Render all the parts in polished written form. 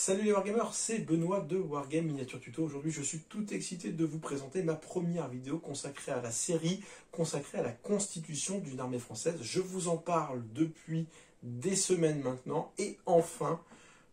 Salut les Wargamers, c'est Benoît de Wargame Miniature Tuto. Aujourd'hui, je suis tout excité de vous présenter ma première vidéo consacrée à la série, consacrée à la constitution d'une armée française. Je vous en parle depuis des semaines maintenant et enfin,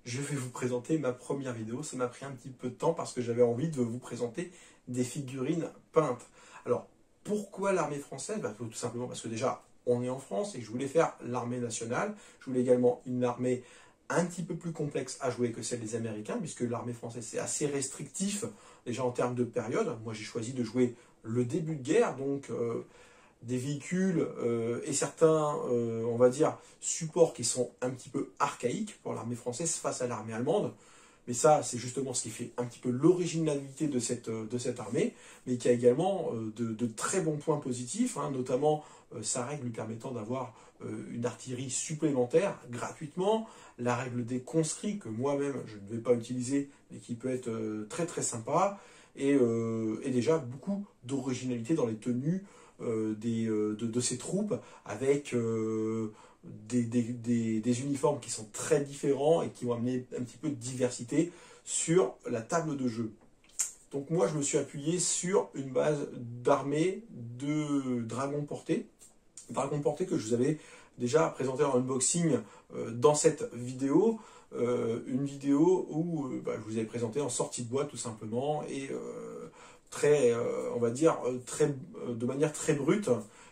je vais vous présenter ma première vidéo. Ça m'a pris un petit peu de temps parce que j'avais envie de vous présenter des figurines peintes. Alors, pourquoi l'armée française? Tout simplement parce que déjà, on est en France et je voulais faire l'armée nationale. Je voulais également une armée un petit peu plus complexe à jouer que celle des Américains, puisque l'armée française c'est assez restrictif, déjà en termes de période. Moi j'ai choisi de jouer le début de guerre, donc des véhicules et certains, on va dire, supports qui sont un petit peu archaïques pour l'armée française face à l'armée allemande. Mais ça, c'est justement ce qui fait un petit peu l'originalité de cette armée, mais qui a également de très bons points positifs, hein, notamment sa règle lui permettant d'avoir une artillerie supplémentaire gratuitement, la règle des conscrits que moi-même je ne vais pas utiliser, mais qui peut être très très sympa, et déjà beaucoup d'originalité dans les tenues de ces troupes, avec des uniformes qui sont très différents et qui vont amener un petit peu de diversité sur la table de jeu. Donc moi je me suis appuyé sur une base d'armée de dragons portés. Dragons portés que je vous avais déjà présenté en unboxing dans cette vidéo. Une vidéo où je vous avais présenté en sortie de boîte tout simplement et très, on va dire, de manière très brute.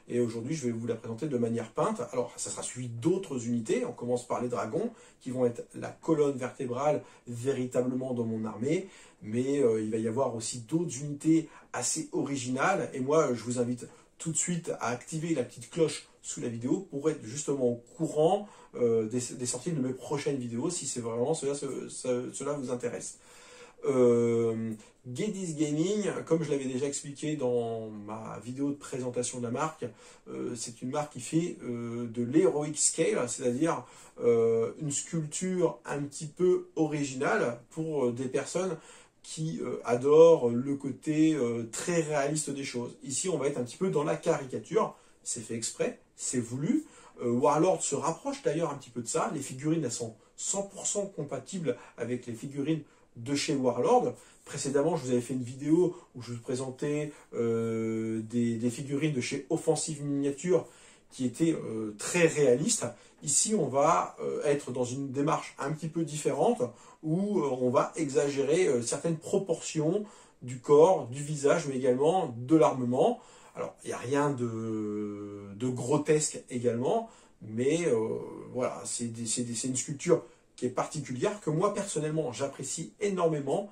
Et aujourd'hui, je vais vous la présenter de manière peinte. Alors, ça sera suivi d'autres unités. On commence par les dragons, qui vont être la colonne vertébrale véritablement dans mon armée. Mais il va y avoir aussi d'autres unités assez originales. Et moi, je vous invite tout de suite à activer la petite cloche sous la vidéo pour être justement au courant des sorties de mes prochaines vidéos, si c'est vraiment cela vous intéresse. Gedis Gaming, comme je l'avais déjà expliqué dans ma vidéo de présentation de la marque, c'est une marque qui fait de l'heroic scale, c'est-à-dire une sculpture un petit peu originale pour des personnes qui adorent le côté très réaliste des choses. Ici, on va être un petit peu dans la caricature, c'est fait exprès, c'est voulu. Warlord se rapproche d'ailleurs un petit peu de ça. Les figurines, elles sont 100% compatibles avec les figurines de chez Warlord. Précédemment, je vous avais fait une vidéo où je vous présentais des figurines de chez Offensive Miniature qui étaient très réalistes. Ici, on va être dans une démarche un petit peu différente où on va exagérer certaines proportions du corps, du visage, mais également de l'armement. Alors, il n'y a rien de grotesque également, mais voilà, c'est une sculpture qui est particulière, que moi personnellement j'apprécie énormément.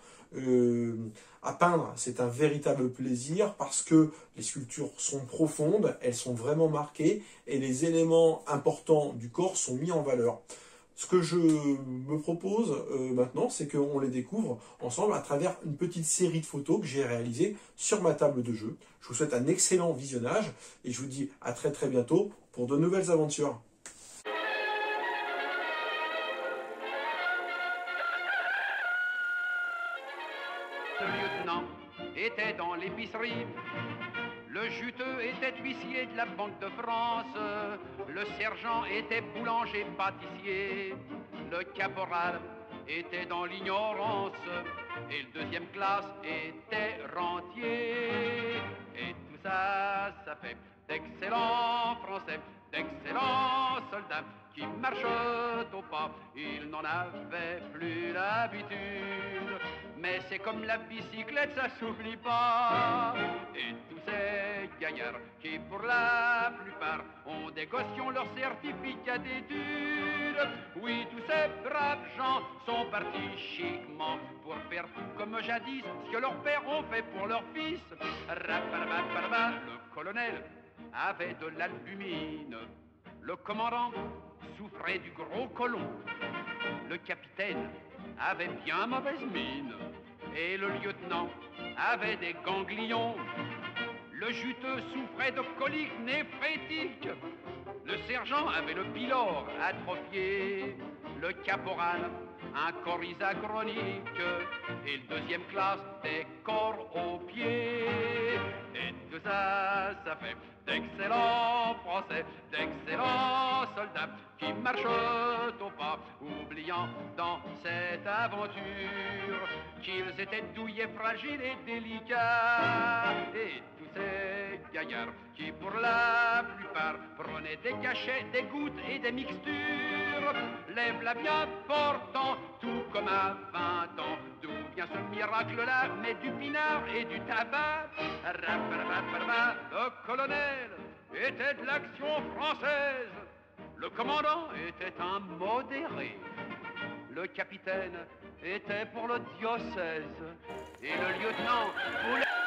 À peindre, c'est un véritable plaisir parce que les sculptures sont profondes, elles sont vraiment marquées et les éléments importants du corps sont mis en valeur. Ce que je me propose maintenant, c'est qu'on les découvre ensemble à travers une petite série de photos que j'ai réalisées sur ma table de jeu. Je vous souhaite un excellent visionnage et je vous dis à très très bientôt pour de nouvelles aventures. Le lieutenant était dans l'épicerie. Le juteux était huissier de la Banque de France. Le sergent était boulanger-pâtissier. Le caporal était dans l'ignorance. Et le deuxième classe était rentier. Et tout ça, ça fait d'excellents Français, d'excellents soldats qui marchent au pas. Ils n'en avaient plus l'habitude. Mais c'est comme la bicyclette, ça s'oublie pas. Et tous ces gaillards qui, pour la plupart, ont des gossions leur certificat d'études. Oui, tous ces braves gens sont partis chiquement pour faire tout comme jadis, ce que leurs pères ont fait pour leurs fils. Le colonel avait de l'albumine. Le commandant souffrait du gros colon. Le capitaine avait bien mauvaise mine. Et le lieutenant avait des ganglions. Le juteux souffrait de coliques néphrétiques. Le sergent avait le pylore atrophié. Le caporal un corps isachronique, et le deuxième classe des corps aux pieds. Et tout ça, ça fait d'excellents Français, d'excellents soldats qui marchent au pas, oubliant dans cette aventure qu'ils étaient douillets, fragiles et délicats. Et tous ces gaillards qui, pour la plupart, prenaient des cachets, des gouttes et des mixtures, lève-la bien portant, tout comme à 20 ans. D'où vient ce miracle-là? Mais du pinard et du tabac. Le colonel était de l'action française. Le commandant était un modéré. Le capitaine était pour le diocèse. Et le lieutenant voulait...